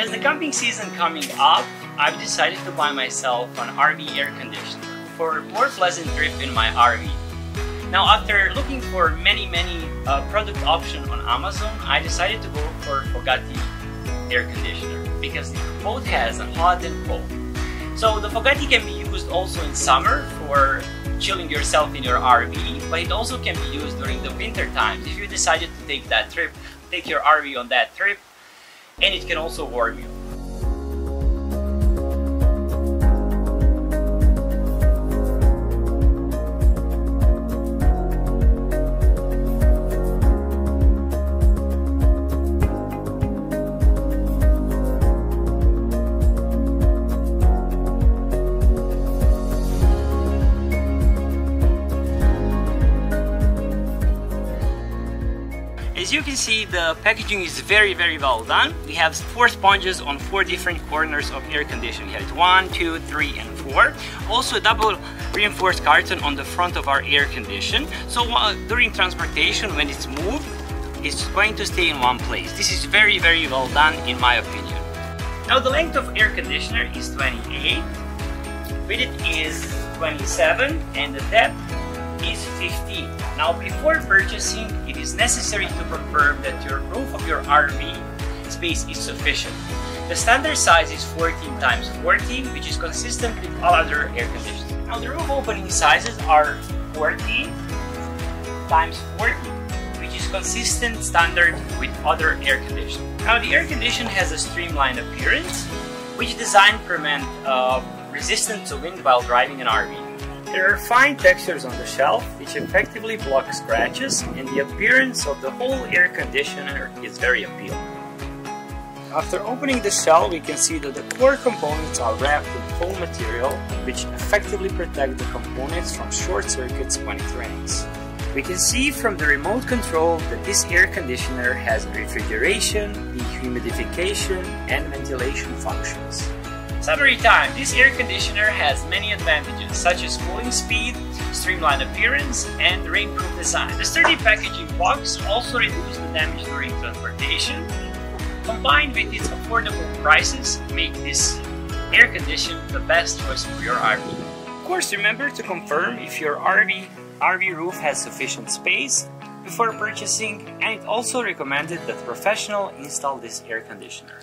As the camping season coming up, I've decided to buy myself an RV air conditioner for a more pleasant trip in my RV. Now, after looking for many product options on Amazon, I decided to go for Fogatti air conditioner because both has a hot and cold. So the Fogatti can be used also in summer for chilling yourself in your RV, but it also can be used during the winter times if you decided to take that trip, take your RV on that trip, and it can also warm you. As you can see, the packaging is very well done. We have 4 sponges on 4 different corners of air conditioning. We have 1, 2, 3, and 4. Also a double reinforced carton on the front of our air condition. So during transportation, when it's moved, it's going to stay in one place. This is very well done in my opinion. Now the length of air conditioner is 28, width is 27, and the depth is 15. Now before purchasing, it is necessary to confirm that your roof of your RV space is sufficient. The standard size is 14 x 14, which is consistent with all other air conditioners. Now the roof opening sizes are 14 x 14, which is consistent standard with other air conditioners. Now the air conditioner has a streamlined appearance, which is designed to prevent resistance to wind while driving an RV. There are fine textures on the shelf which effectively block scratches, and the appearance of the whole air conditioner is very appealing. After opening the shell, we can see that the core components are wrapped in foam material which effectively protect the components from short circuits when it rains. We can see from the remote control that this air conditioner has refrigeration, dehumidification, and ventilation functions. Summary time. This air conditioner has many advantages such as cooling speed, streamlined appearance, and rainproof design. The sturdy packaging box also reduces the damage during transportation. Combined with its affordable prices, make this air conditioner the best choice for your RV. Of course, remember to confirm if your RV roof has sufficient space before purchasing, and it's also recommended that a professional install this air conditioner.